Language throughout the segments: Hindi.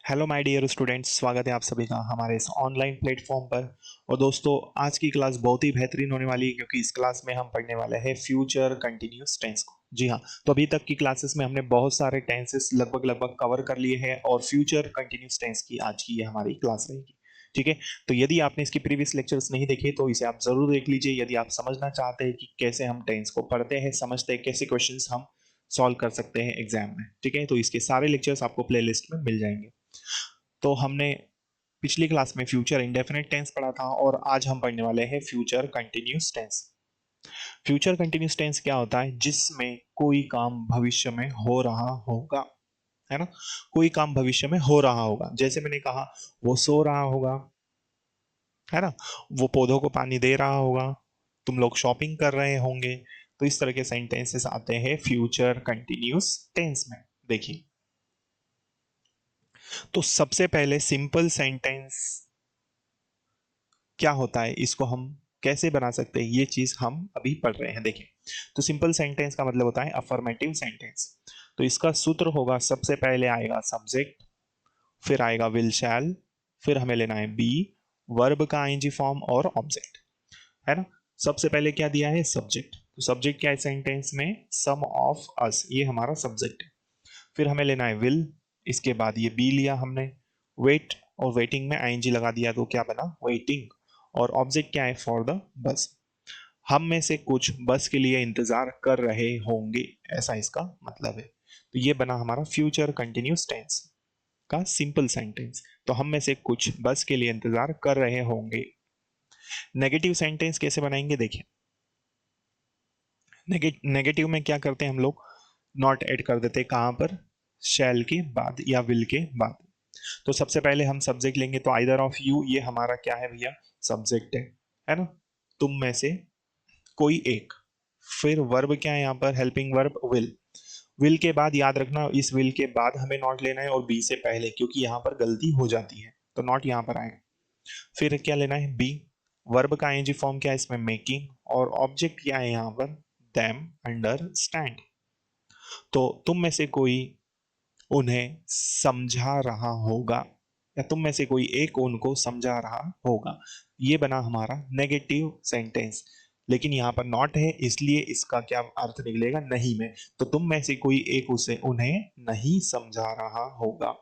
हेलो माय डियर स्टूडेंट्स, स्वागत है आप सभी का हमारे इस ऑनलाइन प्लेटफॉर्म पर। और दोस्तों, आज की क्लास बहुत ही बेहतरीन होने वाली है क्योंकि इस क्लास में हम पढ़ने वाले हैं फ्यूचर कंटिन्यूअस टेंस को। जी हाँ, तो अभी तक की क्लासेस में हमने बहुत सारे टेंसेस लगभग लगभग कवर कर लिए हैं और फ्यूचर कंटिन्यूअस टेंस की आज की ये हमारी क्लास रहेगी। ठीक है, तो यदि आपने इसकी प्रीवियस लेक्चर्स नहीं देखे तो इसे आप जरूर देख लीजिए यदि आप समझना चाहते हैं कि कैसे हम टेंस को पढ़ते हैं, समझते हैं, कैसे क्वेश्चंस हम सॉल्व कर सकते हैं एग्जाम में। ठीक है, तो इसके सारे लेक्चर्स आपको प्लेलिस्ट में मिल जाएंगे। तो हमने पिछली क्लास में फ्यूचर इंडेफिनिट टेंस पढ़ा था और आज हम पढ़ने वाले हैं future continuous tense. Future continuous tense क्या होता है? जिसमें कोई काम भविष्य में हो रहा होगा, है ना। कोई काम भविष्य में हो रहा होगा, जैसे मैंने कहा वो सो रहा होगा, है ना, वो पौधों को पानी दे रहा होगा, तुम लोग शॉपिंग कर रहे होंगे। तो इस तरह के सेंटेंसेस आते हैं फ्यूचर कंटिन्यूअस टेंस में। देखिए, तो सबसे पहले सिंपल सेंटेंस क्या होता है, इसको हम कैसे बना सकते हैं, ये चीज हम अभी पढ़ रहे हैं। देखिए, तो सिंपल सेंटेंस का मतलब होता है अफर्मेटिव सेंटेंस। तो इसका सूत्र होगा, सबसे पहले आएगा सब्जेक्ट, फिर आएगा विल शैल, फिर हमें लेना है बी, वर्ब का आईएनजी फॉर्म और ऑब्जेक्ट, है ना। सबसे पहले क्या दिया है? सब्जेक्ट। तो सब्जेक्ट क्या है सेंटेंस में? सम ऑफ अस, ये हमारा सब्जेक्ट है। फिर हमें लेना है विल, इसके बाद ये बी लिया हमने, वेट, और वेटिंग में आईएनजी लगा दिया तो क्या बना? वेटिंग। और ऑब्जेक्ट क्या है? फॉर द बस, हम में से कुछ बस के लिए इंतजार कर रहे होंगे, ऐसा इसका मतलब है। तो ये बना हमारा फ्यूचर कंटिन्यूस टेंस का सिंपल सेंटेंस। तो हम में से कुछ बस के लिए इंतजार कर रहे होंगे। नेगेटिव सेंटेंस कैसे बनाएंगे? देखिए, नेगेटिव में क्या करते हैं हम लोग? नॉट ऐड कर देते हैं, कहां पर? शैल के बाद या विल के बाद। तो सबसे पहले हम सब्जेक्ट लेंगे, तो आइदर ऑफ यू, ये हमारा क्या है भैया? सब्जेक्ट है ना। तुम में से कोई एक। फिर वर्ब क्या है यहाँ पर? Helping verb will. विल के बाद याद रखना, इस विल के बाद हमें नॉट लेना है और बी से पहले, क्योंकि यहाँ पर गलती हो जाती है तो नॉट यहाँ पर आएगा। फिर क्या लेना है? बी। वर्ब का आईएनजी फॉर्म क्या है इसमें? मेकिंग। और ऑब्जेक्ट क्या है यहाँ पर? Them, understand. तो तुम में से कोई उन्हें समझा रहा होगा, या तुम में से कोई एक उनको समझा रहा होगा। ये बना हमारा नेगेटिव सेंटेंस। लेकिन यहाँ पर नॉट है, इसलिए इसका क्या अर्थ निकलेगा? नहीं में। तो तुम में से कोई एक उसे उन्हें नहीं समझा रहा होगा,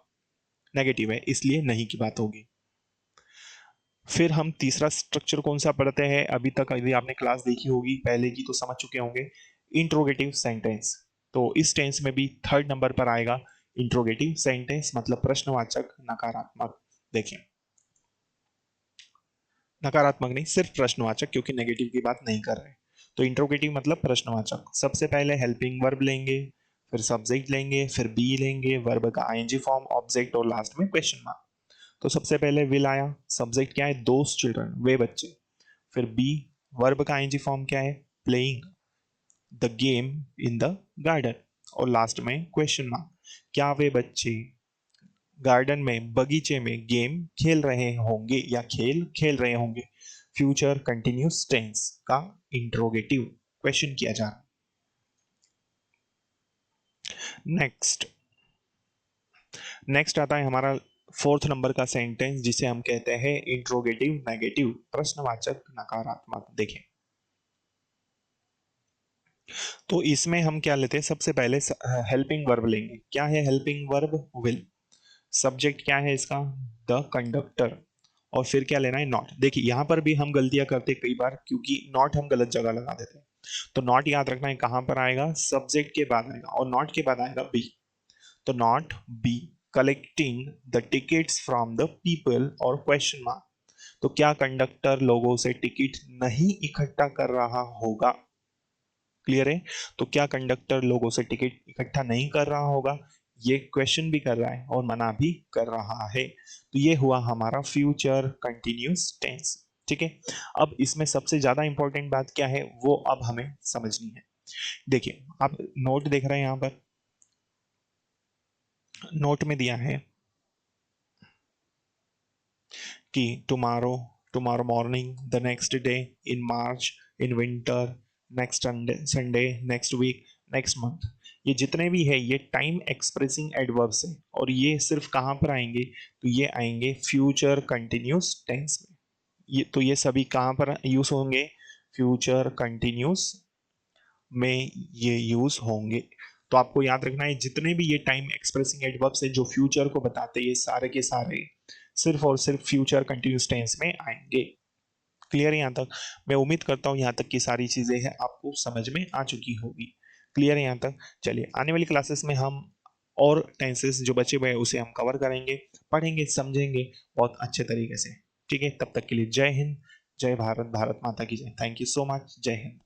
नेगेटिव है इसलिए नहीं की बात होगी। फिर हम तीसरा स्ट्रक्चर कौन सा पढ़ते हैं? अभी तक यदि आपने क्लास देखी होगी पहले की तो समझ चुके होंगे, इंट्रोगेटिव सेंटेंस। तो इस टेंस में भी थर्ड नंबर पर आएगा इंट्रोगेटिव सेंटेंस, मतलब प्रश्नवाचक नकारात्मक। देखें, नकारात्मक नहीं, सिर्फ प्रश्नवाचक, क्योंकि नेगेटिव की बात नहीं कर रहे। तो इंट्रोगेटिव मतलब प्रश्नवाचक। सबसे पहले हेल्पिंग वर्ब लेंगे, फिर सब्जेक्ट लेंगे, फिर बी लेंगे, वर्ब का आईएनजी फॉर्म, ऑब्जेक्ट और लास्ट में क्वेश्चन मार्क। तो सबसे पहले विल आया, सब्जेक्ट क्या है? दोस चिल्ड्रन, वे बच्चे। फिर बी, वर्ब का आईएनजी फॉर्म क्या है? Playing the game in the garden. और लास्ट में क्वेश्चन मार्क, क्या वे बच्चे गार्डन में, बगीचे में गेम खेल रहे होंगे या खेल खेल रहे होंगे। फ्यूचर कंटिन्यूस टेंस का इंट्रोगेटिव क्वेश्चन किया जा रहा है। नेक्स्ट नेक्स्ट आता है हमारा फोर्थ नंबर का सेंटेंस, जिसे हम कहते हैं इंट्रोगेटिव नेगेटिव, प्रश्नवाचक नकारात्मक। देखें, तो इसमें हम क्या लेते हैं? सबसे पहले हेल्पिंग वर्ब लेंगे। क्या है हेल्पिंग वर्ब? विल। सब्जेक्ट क्या है इसका? The conductor. और फिर क्या लेना है? नॉट। देखिए, यहां पर भी हम गलतियां करते हैं कई बार, क्योंकि नॉट हम गलत जगह लगा देते हैं। तो नॉट याद रखना है कहां पर आएगा? सब्जेक्ट के बाद आएगा, और नॉट के बाद आएगा बी। तो not be collecting the tickets from the people, और क्वेश्चन मार्क। तो क्या कंडक्टर लोगों से टिकट नहीं इकट्ठा कर रहा होगा? क्लियर है? तो क्या कंडक्टर लोगों से टिकट इकट्ठा नहीं कर रहा होगा? ये क्वेश्चन भी कर रहा है और मना भी कर रहा है। तो ये हुआ हमारा फ्यूचर कंटिन्यूस टेंस। ठीक है, अब इसमें सबसे ज्यादा इंपॉर्टेंट बात क्या है वो अब हमें समझनी है। देखिए, आप नोट देख रहे हैं यहां पर, नोट में दिया है कि tomorrow, tomorrow morning, the next day, in March, in winter, next Sunday, next week, next month. ये जितने भी है ये टाइम एक्सप्रेसिंग एडवर्ब्स है, और ये सिर्फ कहाँ पर आएंगे, तो ये आएंगे फ्यूचर कंटिन्यूस टेंस में। ये तो ये सभी कहाँ पर यूज होंगे, फ्यूचर कंटिन्यूस में ये यूज होंगे। तो आपको याद रखना है जितने भी ये टाइम एक्सप्रेसिंग एडवर्ब्स है जो फ्यूचर को बताते हैं, ये सारे के सारे सिर्फ और सिर्फ फ्यूचर कंटिन्यूस टेंस में आएंगे। क्लियर है यहाँ तक? मैं उम्मीद करता हूँ यहाँ तक की सारी चीजें हैं आपको समझ में आ चुकी होगी। क्लियर है यहाँ तक? चलिए आने वाली क्लासेस में हम और टेंसेस जो बचे हुए हैं उसे हम कवर करेंगे, पढ़ेंगे, समझेंगे बहुत अच्छे तरीके से। ठीक है, तब तक के लिए जय हिंद, जय भारत, भारत माता की जय। थैंक यू सो मच, जय हिंद।